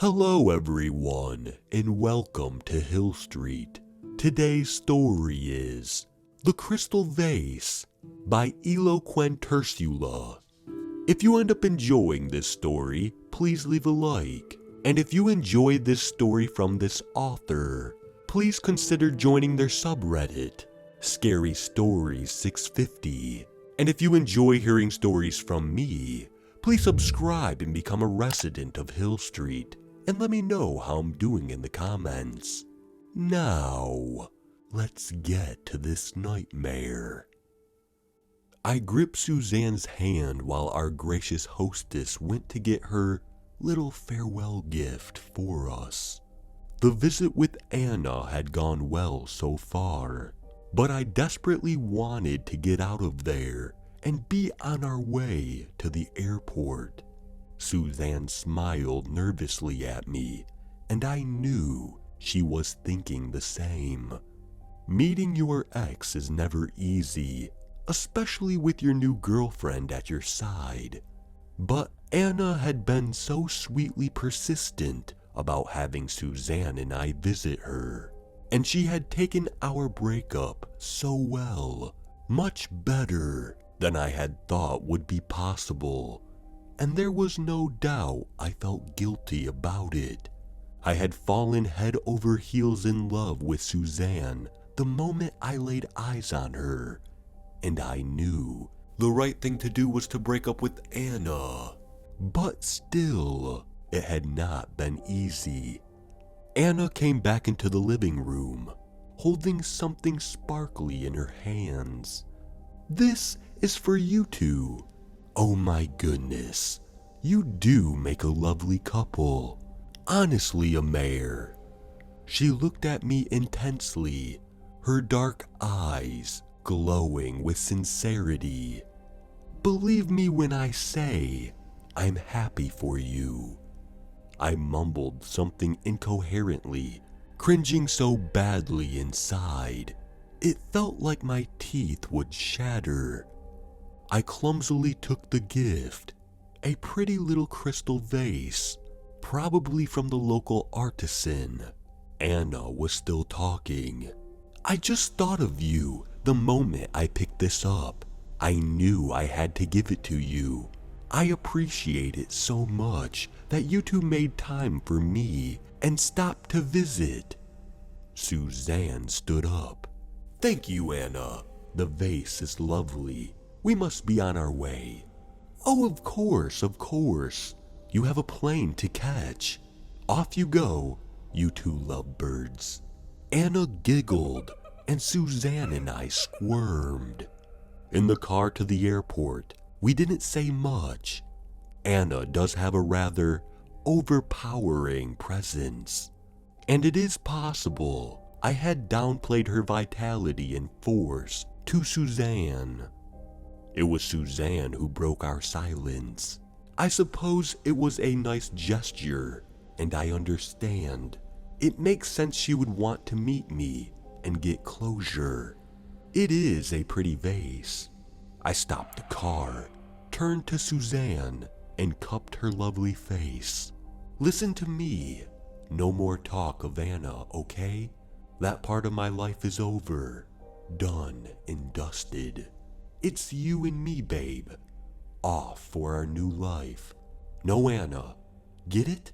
Hello everyone, and welcome to Hill Street. Today's story is The Crystal Vase by Eloquentursula. If you end up enjoying this story, please leave a like. And if you enjoyed this story from this author, please consider joining their subreddit, Scary Stories 650. And if you enjoy hearing stories from me, please subscribe and become a resident of Hill Street. And let me know how I'm doing in the comments. Now, let's get to this nightmare. I gripped Suzanne's hand while our gracious hostess went to get her little farewell gift for us. The visit with Anna had gone well so far, but I desperately wanted to get out of there and be on our way to the airport. Suzanne smiled nervously at me, and I knew she was thinking the same. Meeting your ex is never easy, especially with your new girlfriend at your side. But Anna had been so sweetly persistent about having Suzanne and I visit her, and she had taken our breakup so well, much better than I had thought would be possible. And there was no doubt I felt guilty about it. I had fallen head over heels in love with Suzanne the moment I laid eyes on her, and I knew the right thing to do was to break up with Anna. But still, it had not been easy. Anna came back into the living room, holding something sparkly in her hands. "This is for you two. Oh my goodness, you do make a lovely couple. Honestly, Amare." She looked at me intensely, her dark eyes glowing with sincerity. "Believe me when I say, I'm happy for you." I mumbled something incoherently, cringing so badly inside. It felt like my teeth would shatter. I clumsily took the gift, a pretty little crystal vase, probably from the local artisan. Anna was still talking. "I just thought of you the moment I picked this up. I knew I had to give it to you. I appreciate it so much that you two made time for me and stopped to visit." Suzanne stood up. "Thank you, Anna. The vase is lovely. We must be on our way." "Oh, of course, of course. You have a plane to catch. Off you go, you two lovebirds." Anna giggled, and Suzanne and I squirmed. In the car to the airport, we didn't say much. Anna does have a rather overpowering presence, and it is possible I had downplayed her vitality and force to Suzanne. It was Suzanne who broke our silence. I suppose it was a nice gesture, and I understand. It makes sense she would want to meet me and get closure. It is a pretty vase. I stopped the car, turned to Suzanne, and cupped her lovely face. "Listen to me. No more talk of Anna, okay? That part of my life is over. Done and dusted. It's you and me, babe. Off for our new life. No Anna. Get it?"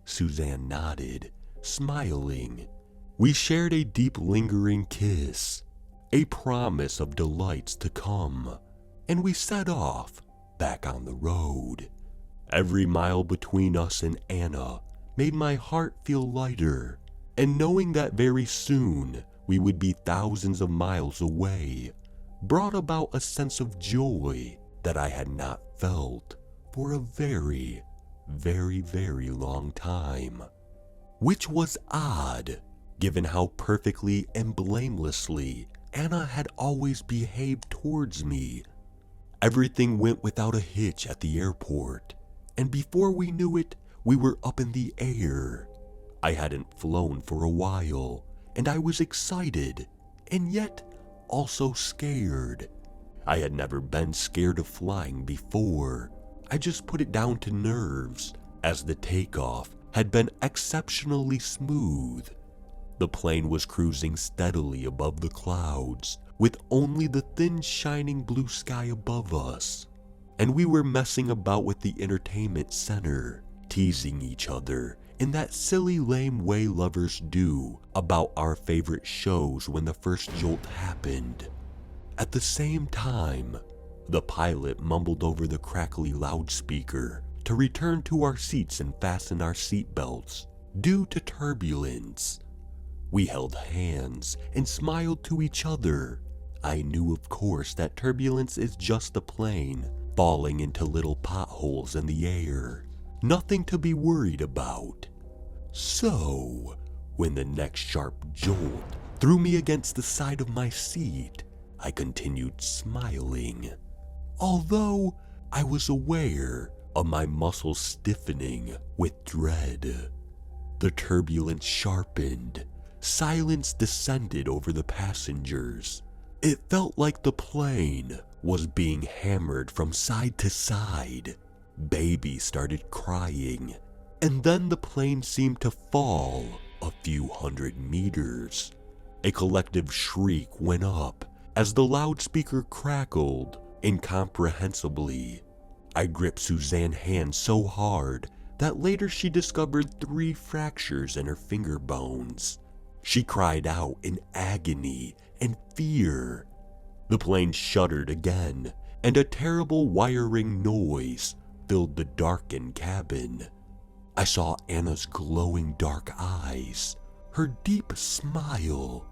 Suzanne nodded, smiling. We shared a deep lingering kiss, a promise of delights to come, and we set off back on the road. Every mile between us and Anna made my heart feel lighter, and knowing that very soon we would be thousands of miles away brought about a sense of joy that I had not felt for a very, very, very long time. Which was odd, given how perfectly and blamelessly Anna had always behaved towards me. Everything went without a hitch at the airport, and before we knew it, we were up in the air. I hadn't flown for a while, and I was excited, and yet also scared. I had never been scared of flying before. I just put it down to nerves, as the takeoff had been exceptionally smooth. The plane was cruising steadily above the clouds, with only the thin shining blue sky above us. And we were messing about with the entertainment center, teasing each other in that silly lame way lovers do about our favorite shows when the first jolt happened. At the same time, the pilot mumbled over the crackly loudspeaker to return to our seats and fasten our seatbelts due to turbulence. We held hands and smiled to each other. I knew, of course, that turbulence is just the plane falling into little potholes in the air. Nothing to be worried about. So, when the next sharp jolt threw me against the side of my seat, I continued smiling, although I was aware of my muscles stiffening with dread. The turbulence sharpened. Silence descended over the passengers. It felt like the plane was being hammered from side to side. Baby started crying, and then the plane seemed to fall a few hundred meters. A collective shriek went up as the loudspeaker crackled incomprehensibly. I gripped Suzanne's hand so hard that later she discovered 3 fractures in her finger bones. She cried out in agony and fear. The plane shuddered again, and a terrible wiring noise filled the darkened cabin. I saw Anna's glowing dark eyes, her deep smile,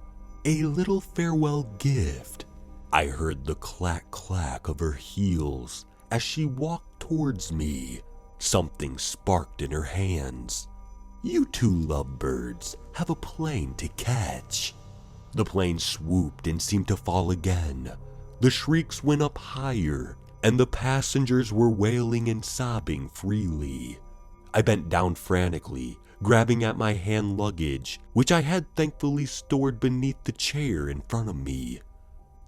a little farewell gift. I heard the clack-clack of her heels as she walked towards me. Something sparked in her hands. "You two lovebirds have a plane to catch." The plane swooped and seemed to fall again. The shrieks went up higher, and the passengers were wailing and sobbing freely. I bent down frantically, grabbing at my hand luggage, which I had thankfully stored beneath the chair in front of me.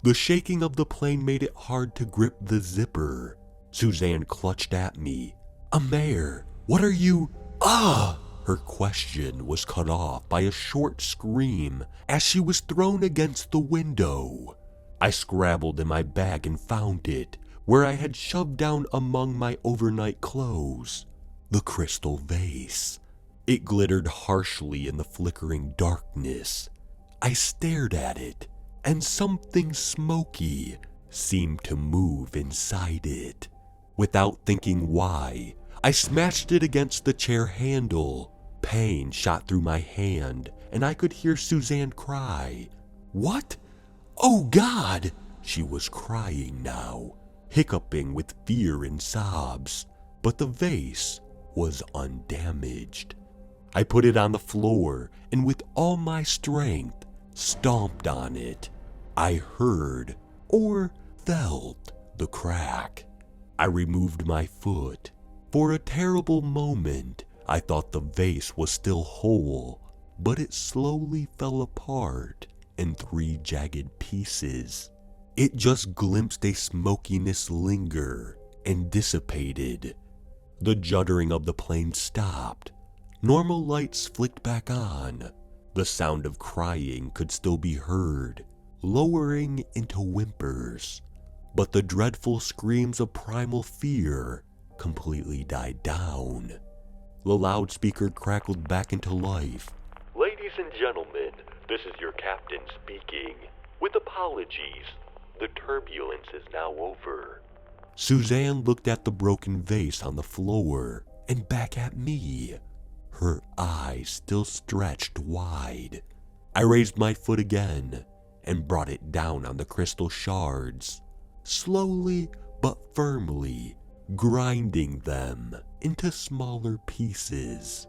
The shaking of the plane made it hard to grip the zipper. Suzanne clutched at me. "Amer, what are you— Ah!" Her question was cut off by a short scream as she was thrown against the window. I scrabbled in my bag and found it, where I had shoved down among my overnight clothes. The crystal vase. It glittered harshly in the flickering darkness. I stared at it, and something smoky seemed to move inside it. Without thinking why, I smashed it against the chair handle. Pain shot through my hand, and I could hear Suzanne cry. "What? Oh God!" She was crying now, hiccuping with fear and sobs, but the vase was undamaged. I put it on the floor and with all my strength stomped on it. I heard, or felt, the crack. I removed my foot. For a terrible moment, I thought the vase was still whole, but it slowly fell apart in 3 jagged pieces. It just glimpsed a smokiness linger and dissipated. The juddering of the plane stopped. Normal lights flicked back on. The sound of crying could still be heard, lowering into whimpers. But the dreadful screams of primal fear completely died down. The loudspeaker crackled back into life. "Ladies and gentlemen, this is your captain speaking. With apologies, the turbulence is now over." Suzanne looked at the broken vase on the floor and back at me, her eyes still stretched wide. I raised my foot again and brought it down on the crystal shards, slowly but firmly grinding them into smaller pieces.